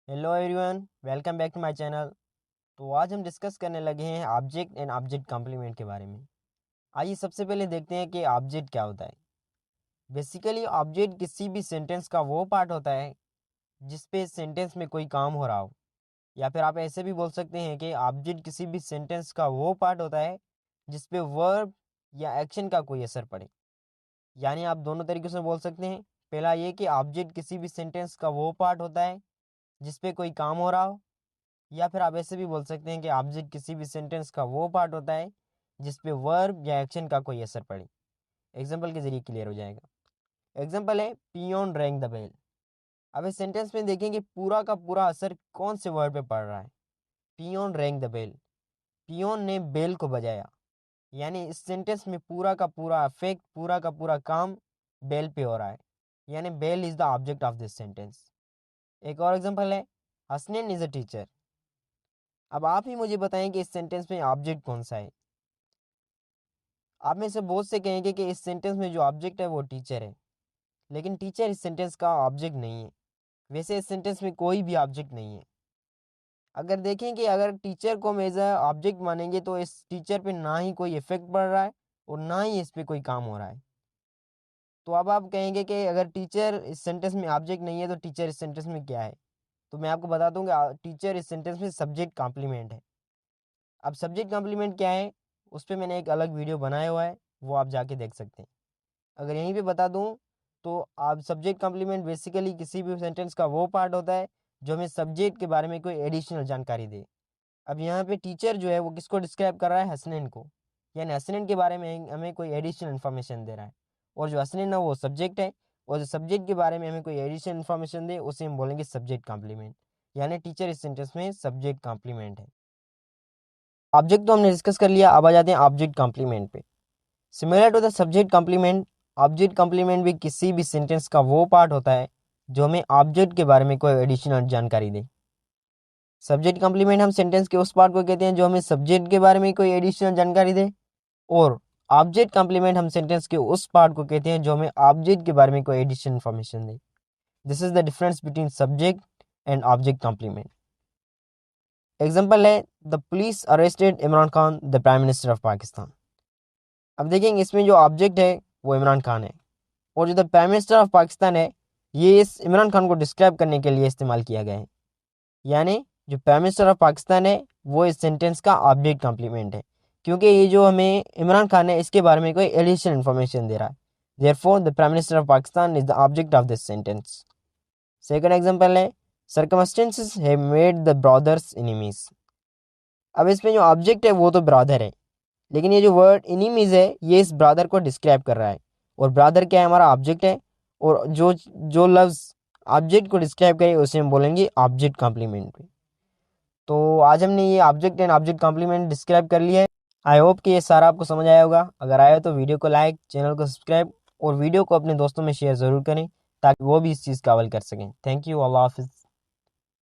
Hello everyone, welcome back to my channel. तो आज हम डिस्कस करने लगे हैं ऑब्जेक्ट एंड ऑब्जेक्ट कॉम्प्लीमेंट के बारे में। आइए सबसे पहले देखते हैं कि ऑब्जेक्ट क्या होता है। बेसिकली ऑब्जेक्ट किसी भी सेंटेंस का वो पार्ट होता है जिस पे सेंटेंस में कोई काम हो रहा हो, या फिर आप ऐसे भी बोल सकते हैं कि ऑब्जेक्ट किसी भी सेंटेंस का वो पार्ट होता है जिस पे वर्ब या एक्शन का कोई असर पड़े। यानी आप दोनों तरीके से बोल सकते हैं। पहला ये कि ऑब्जेक्ट किसी भी सेंटेंस का वो पार्ट होता है जिस पे कोई काम हो रहा हो, या फिर आप ऐसे भी बोल सकते हैं कि ऑब्जेक्ट किसी भी सेंटेंस का वो पार्ट होता है जिस पे वर्ब या एक्शन का कोई असर पड़े। एग्जांपल के जरिए क्लियर हो जाएगा। एग्जांपल है पियोन रैंग द बेल। अब इस सेंटेंस में देखें कि पूरा का पूरा असर कौन से वर्ड पे पड़ रहा है। Peon rang the bell, peon ने बेल को बजाया। यानी इस सेंटेंस में पूरा का पूरा इफेक्ट, पूरा का पूरा काम बेल पे हो रहा है। यानी bell is the object of this sentence. एक और एग्जांपल है हसनैन इज अ टीचर। अब आप ही मुझे बताएं कि इस सेंटेंस में ऑब्जेक्ट कौन सा है। आप में से बहुत से कहेंगे कि इस सेंटेंस में जो ऑब्जेक्ट है वो टीचर है, लेकिन टीचर इस सेंटेंस का ऑब्जेक्ट नहीं है। वैसे इस सेंटेंस में कोई भी ऑब्जेक्ट नहीं है। अगर देखें कि अगर टीचर को हम एज ऑब्जेक्ट मानेंगे तो इस टीचर पे ना ही कोई इफेक्ट पड़ रहा है और ना ही इस पे कोई काम हो रहा है। तो अब आप कहेंगे कि अगर टीचर इस सेंटेंस में ऑब्जेक्ट नहीं है तो टीचर इस सेंटेंस में क्या है। तो मैं आपको बता दूंगा, टीचर इस सेंटेंस में सब्जेक्ट कॉम्प्लीमेंट है। अब सब्जेक्ट कॉम्प्लीमेंट क्या है उस पर मैंने एक अलग वीडियो बनाया हुआ है, वो आप जाके देख सकते हैं। अगर यहीं पे बता दूं तो आप सब्जेक्ट कॉम्प्लीमेंट बेसिकली किसी भी सेंटेंस का वो पार्ट होता है जो हमें सब्जेक्ट के बारे में कोई एडिशनल जानकारी दे। अब यहाँ पे टीचर जो है वो किसको डिस्क्राइब कर रहा है, हसनैन को। यानी हसनैन के बारे में हमें कोई एडिशनल इन्फॉर्मेशन दे रहा है। और जो हसनैन है वो सब्जेक्ट है, और जो सब्जेक्ट के बारे में हमें कोई एडिशनल इन्फॉर्मेशन दे उसे हम बोलेंगे सब्जेक्ट कॉम्प्लीमेंट। यानी टीचर इस सेंटेंस में सब्जेक्ट कॉम्प्लीमेंट है। ऑब्जेक्ट तो हमने डिस्कस कर लिया, अब आ जाते हैं ऑब्जेक्ट कॉम्प्लीमेंट पे। Similar to the subject complement, object complement भी किसी भी सेंटेंस का वो पार्ट होता है जो हमें ऑब्जेक्ट के बारे में कोई एडिशनल जानकारी दे। सब्जेक्ट कॉम्प्लीमेंट हम सेंटेंस के उस पार्ट को कहते हैं जो हमें सब्जेक्ट के बारे में कोई एडिशनल जानकारी दे, और ऑब्जेक्ट कॉम्प्लीमेंट हम सेंटेंस के उस पार्ट को कहते हैं जो हमें ऑब्जेक्ट के बारे में कोई एडिशनल इन्फॉर्मेशन दे। This is the difference between subject and object complement. Example है the police arrested Imran Khan the prime minister of Pakistan. अब देखेंगे इसमें जो ऑब्जेक्ट है वो इमरान खान है, और जो the prime minister of Pakistan है ये इस इमरान खान को डिस्क्राइब करने के लिए इस्तेमाल किया गया है। यानी जो प्राइम मिनिस्टर ऑफ पाकिस्तान है वो इस सेंटेंस का ऑब्जेक्ट कॉम्प्लीमेंट है, क्योंकि ये जो हमें इमरान खान है इसके बारे में कोई एडिशनल इन्फॉर्मेशन दे रहा है। Therefore the prime minister of Pakistan is the object of this sentence. Second example है circumstances have made the brothers enemies. अब इसमें जो ऑब्जेक्ट है वो तो ब्रदर है, लेकिन ये जो वर्ड एनिमीज है ये इस ब्रदर को डिस्क्राइब कर रहा है, और ब्रदर क्या है, हमारा ऑब्जेक्ट है। और जो जो लफ्ज ऑब्जेक्ट को डिस्क्राइब करे उसे हम बोलेंगे ऑब्जेक्ट कॉम्प्लीमेंट। तो आज हमने ये object and object complement describe कर लिया है। आई होप कि ये सारा आपको समझ आया होगा। अगर आया तो वीडियो को लाइक, चैनल को सब्सक्राइब और वीडियो को अपने दोस्तों में शेयर ज़रूर करें ताकि वो भी इस चीज़ का अमल कर सकें। थैंक यू, अल्लाह हाफिज़।